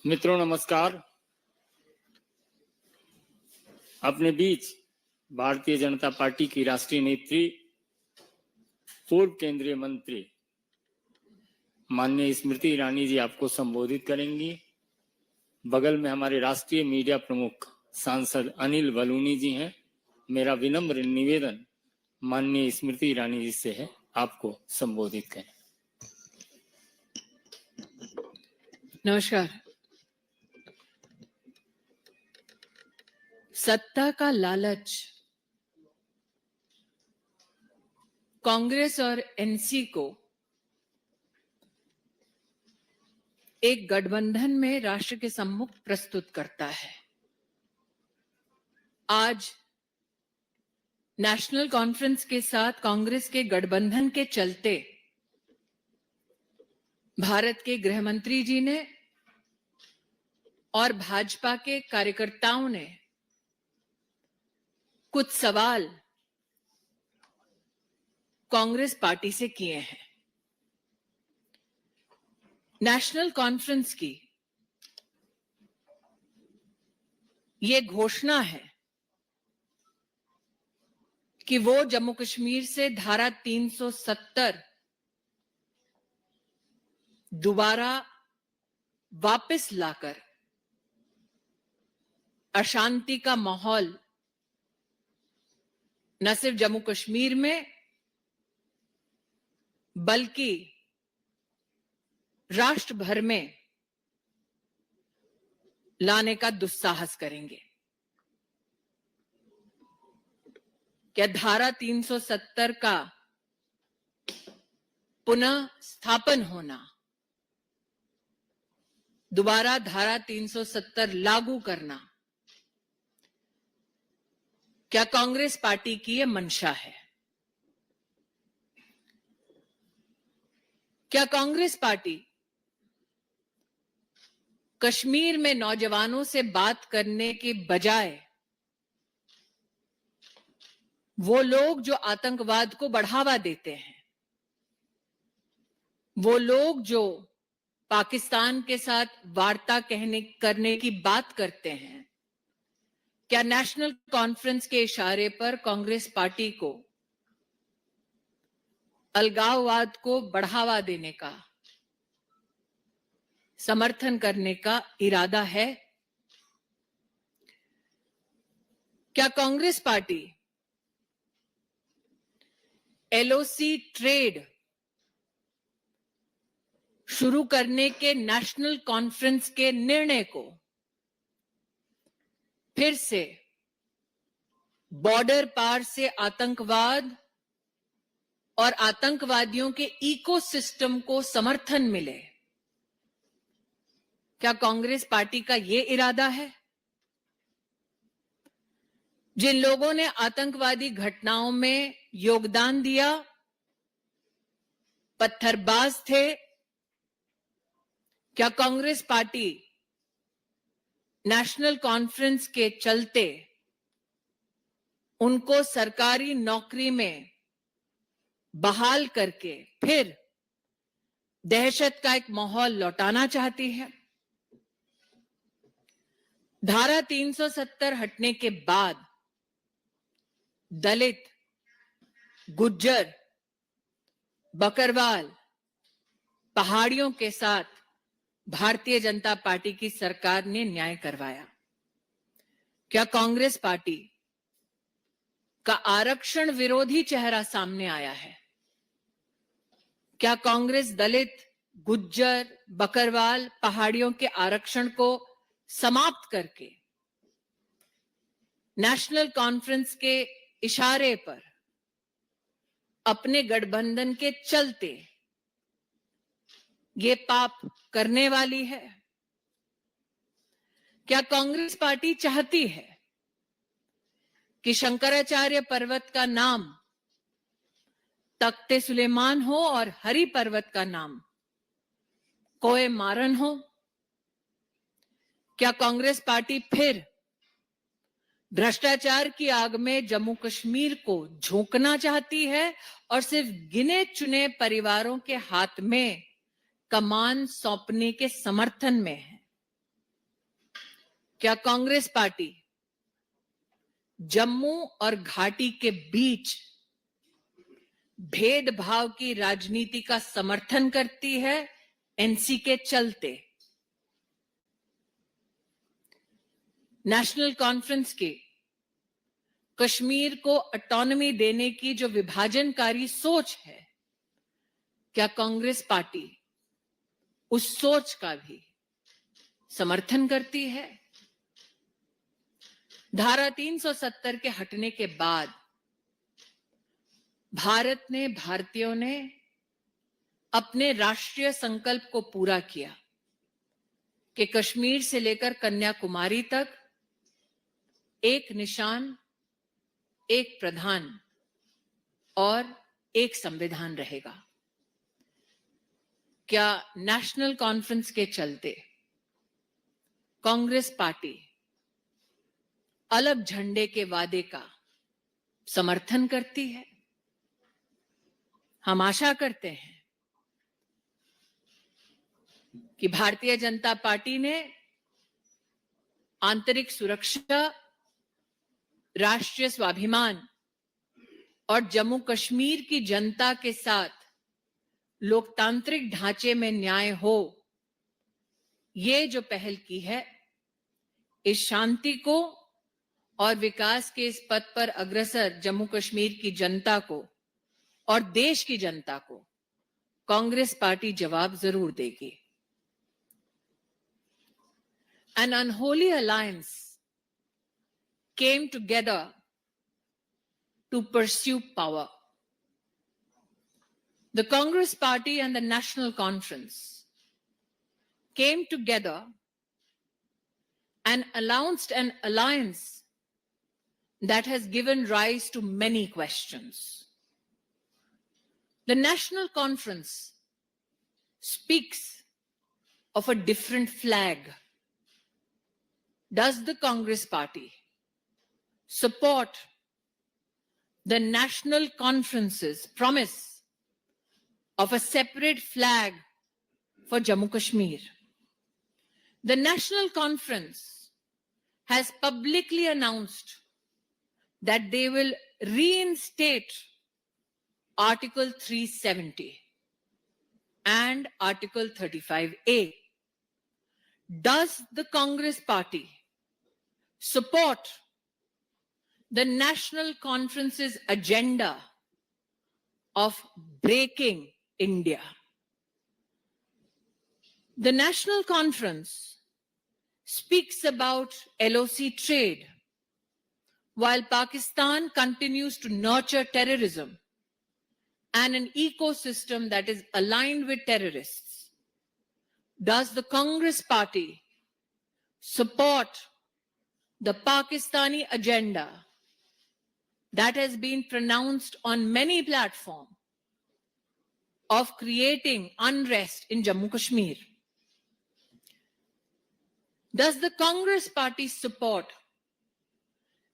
मित्रों नमस्कार। अपने बीच भारतीय जनता पार्टी की राष्ट्रीय नेत्री, पूर्व केंद्रीय मंत्री माननीय स्मृति ईरानी जी आपको संबोधित करेंगी। बगल में हमारे राष्ट्रीय मीडिया प्रमुख सांसद अनिल बलूनी जी हैं। मेरा विनम्र निवेदन माननीय स्मृति ईरानी जी से है, आपको संबोधित करें। नमस्कार। सत्ता का लालच कांग्रेस और एनसी को एक गठबंधन में राष्ट्र के सम्मुख प्रस्तुत करता है। आज नेशनल कॉन्फ्रेंस के साथ कांग्रेस के गठबंधन के चलते भारत के गृह मंत्री जी ने और भाजपा के कार्यकर्ताओं ने कुछ सवाल कांग्रेस पार्टी से किए हैं। नेशनल कॉन्फ्रेंस की ये घोषणा है कि वो जम्मू कश्मीर से धारा 370 दोबारा वापस लाकर अशांति का माहौल न सिर्फ जम्मू कश्मीर में बल्कि राष्ट्र भर में लाने का दुस्साहस करेंगे। क्या धारा 370 का पुनः स्थापन होना, दोबारा धारा 370 लागू करना, क्या कांग्रेस पार्टी की यह मंशा है? क्या कांग्रेस पार्टी कश्मीर में नौजवानों से बात करने के बजाय वो लोग जो आतंकवाद को बढ़ावा देते हैं, वो लोग जो पाकिस्तान के साथ वार्ता करने की बात करते हैं, क्या नेशनल कॉन्फ्रेंस के इशारे पर कांग्रेस पार्टी को अलगाववाद को बढ़ावा देने का, समर्थन करने का इरादा है? क्या कांग्रेस पार्टी एलओसी ट्रेड शुरू करने के नेशनल कॉन्फ्रेंस के निर्णय को फिर से बॉर्डर पार से आतंकवाद और आतंकवादियों के इकोसिस्टम को समर्थन मिले, क्या कांग्रेस पार्टी का यह इरादा है? जिन लोगों ने आतंकवादी घटनाओं में योगदान दिया, पत्थरबाज थे, क्या कांग्रेस पार्टी नेशनल कॉन्फ्रेंस के चलते उनको सरकारी नौकरी में बहाल करके फिर दहशत का एक माहौल लौटाना चाहती है? धारा 370 हटने के बाद दलित, गुज्जर, बकरवाल, पहाड़ियों के साथ भारतीय जनता पार्टी की सरकार ने न्याय करवाया। क्या कांग्रेस पार्टी का आरक्षण विरोधी चेहरा सामने आया है? क्या कांग्रेस दलित, गुज्जर, बकरवाल, पहाड़ियों के आरक्षण को समाप्त करके नेशनल कॉन्फ्रेंस के इशारे पर अपने गठबंधन के चलते ये पाप करने वाली है? क्या कांग्रेस पार्टी चाहती है कि शंकराचार्य पर्वत का नाम तख्ते सुलेमान हो और हरि पर्वत का नाम कोए मारन हो? क्या कांग्रेस पार्टी फिर भ्रष्टाचार की आग में जम्मू कश्मीर को झोंकना चाहती है और सिर्फ गिने चुने परिवारों के हाथ में कमान सौंपने के समर्थन में है? क्या कांग्रेस पार्टी जम्मू और घाटी के बीच भेदभाव की राजनीति का समर्थन करती है एनसी के चलते? नेशनल कॉन्फ्रेंस की कश्मीर को ऑटोनॉमी देने की जो विभाजनकारी सोच है, क्या कांग्रेस पार्टी उस सोच का भी समर्थन करती है? धारा 370 के हटने के बाद भारत ने, भारतीयों ने अपने राष्ट्रीय संकल्प को पूरा किया कि कश्मीर से लेकर कन्याकुमारी तक एक निशान, एक प्रधान और एक संविधान रहेगा। क्या नेशनल कॉन्फ्रेंस के चलते कांग्रेस पार्टी अलग झंडे के वादे का समर्थन करती है? हम आशा करते हैं कि भारतीय जनता पार्टी ने आंतरिक सुरक्षा, राष्ट्रीय स्वाभिमान और जम्मू कश्मीर की जनता के साथ लोकतांत्रिक ढांचे में न्याय हो, ये जो पहल की है, इस शांति को और विकास के इस पथ पर अग्रसर जम्मू कश्मीर की जनता को और देश की जनता को कांग्रेस पार्टी जवाब जरूर देगी। An unholy alliance came together to pursue power. The Congress Party and the National Conference came together and announced an alliance that has given rise to many questions. The National Conference speaks of a different flag. Does the Congress Party support the National Conference's promise of a separate flag for Jammu Kashmir? The National Conference has publicly announced that they will reinstate Article 370 and Article 35A. Does the Congress Party support the National Conference's agenda of breaking India? The National Conference speaks about LOC trade, while Pakistan continues to nurture terrorism and an ecosystem that is aligned with terrorists. Does the Congress Party support the Pakistani agenda that has been pronounced on many platforms of creating unrest in Jammu Kashmir? Does the Congress Party support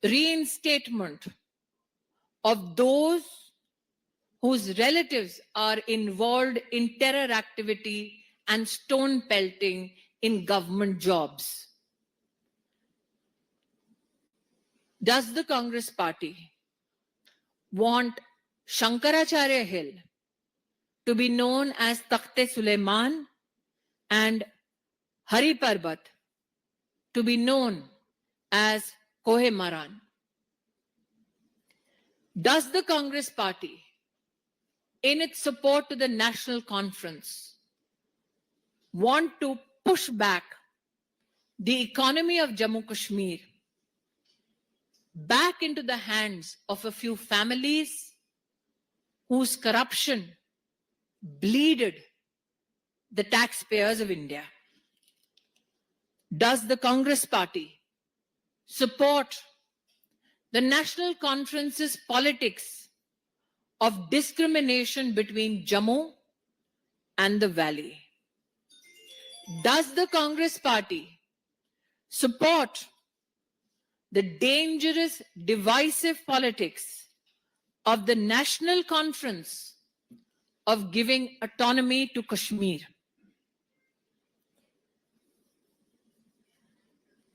reinstatement of those whose relatives are involved in terror activity and stone pelting in government jobs? Does the Congress Party want Shankaracharya Hill to be known as Takhte Suleiman and Hari Parbat to be known as Kohe Maran? Does the Congress Party, in its support to the National Conference, want to push back the economy of Jammu Kashmir back into the hands of a few families whose corruption bleeded the taxpayers of India? Does the Congress Party support the National Conference's politics of discrimination between Jammu and the Valley? Does the Congress Party support the dangerous, divisive politics of the National Conference of giving autonomy to Kashmir?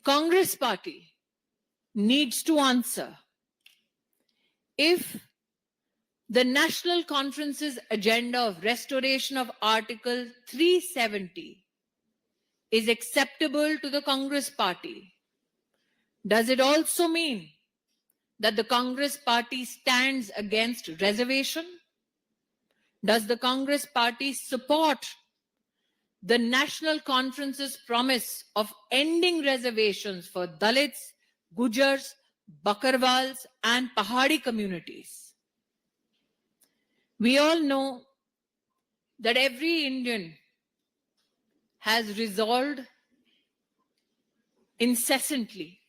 Congress party needs to answer if the National Conference's agenda of restoration of Article 370 is acceptable to the Congress party. Does it also mean that the Congress party stands against reservation? Does the Congress party support the National Conference's promise of ending reservations for Dalits, Gujars, Bakarwals, and Pahadi communities? We all know that every Indian has resolved incessantly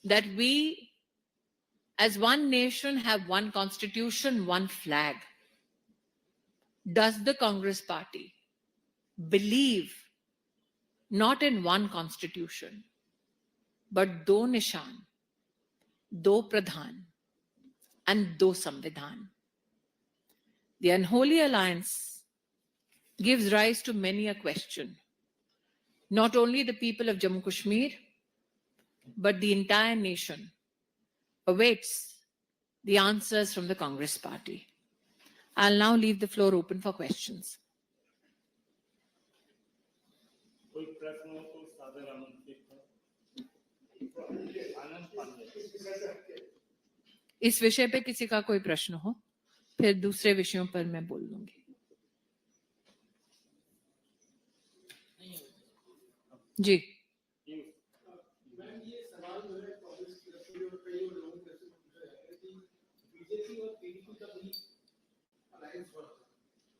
that we as one nation have one constitution, one flag. Does the Congress party believe not in one constitution, but do nishan, do pradhan, and do samvidhan? The unholy alliance gives rise to many a question. Not only the people of Jammu Kashmir, but the entire nation awaits the answers from the Congress party. I'll now leave the floor open for questions. कोई प्रश्न हो तो सादर आमंत्रित है। आनंद पांडे। इस विषय पे किसी का कोई प्रश्न हो, फिर दूसरे विषयों पर मैं बोल लूंगी। जी। मैम, ये सवाल जो है कांग्रेस की तरफ से और कई और लोगों की तरफ से पूछा जा रहा है कि बीजेपी और पीडीपी का भी अलायंस हुआ था।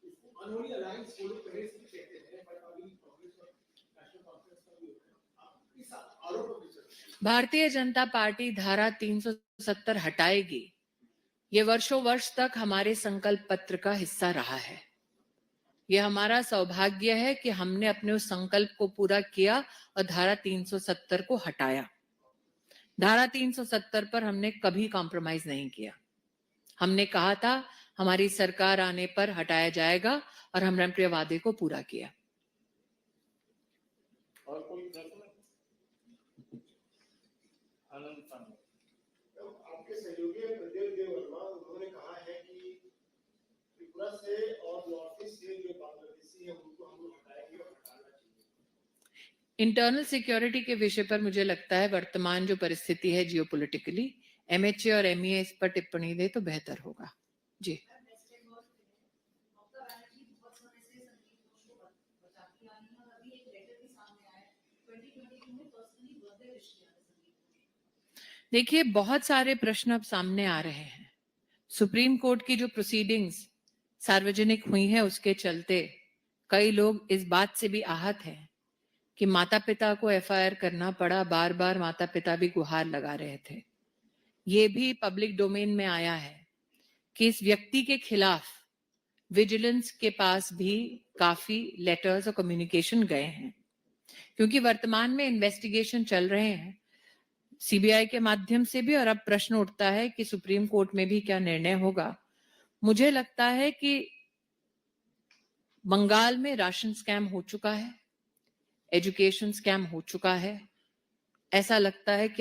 इसको अनहोली अलायंस वो लोग पहले से कहते हैं, पर अभी कांग्रेस और नेशनल कॉन्फ्रेंस का भी हो रहा है। आप इस आरोप को भी चलते भारतीय जनता पार्टी धारा 370 हटाएगी, ये वर्षों वर्ष तक हमारे संकल्प पत्र का हिस्सा रहा है। यह हमारा सौभाग्य है कि हमने अपने उस संकल्प को पूरा किया और धारा 370 को हटाया। धारा 370 पर हमने कभी कॉम्प्रोमाइज नहीं किया। हमने कहा था हमारी सरकार आने पर हटाया जाएगा और हमने अपने वादे को पूरा किया। और कोई प्रश्न? आनंद पांडे। आपके सहयोगी प्रज्वल देव वर्मा, उन्होंने कहा है कि त्रिपुरा से और नॉर्थ ईस्ट से जो बांग्लादेशी है उनको हम लोग हटाएंगे और हटाना चाहिए। इंटरनल सिक्योरिटी के विषय पर मुझे लगता है वर्तमान जो परिस्थिति है जियोपॉलिटिकली, एमएचए और एमईए इस पर टिप्पणी दे तो बेहतर होगा। जी। देखिए, बहुत सारे प्रश्न अब सामने आ रहे हैं। सुप्रीम कोर्ट की जो प्रोसीडिंग्स सार्वजनिक हुई है उसके चलते कई लोग इस बात से भी आहत हैं कि माता पिता को एफआईआर करना पड़ा। बार बार माता पिता भी गुहार लगा रहे थे। ये भी पब्लिक डोमेन में आया है कि इस व्यक्ति के खिलाफ विजिलेंस के पास भी काफी लेटर्स और कम्युनिकेशन गए हैं, क्योंकि वर्तमान में इन्वेस्टिगेशन चल रहे हैं सीबीआई के माध्यम से भी। और अब प्रश्न उठता है कि सुप्रीम कोर्ट में भी क्या निर्णय होगा। मुझे लगता है कि बंगाल में राशन स्कैम हो चुका है, एजुकेशन स्कैम हो चुका है। ऐसा लगता है कि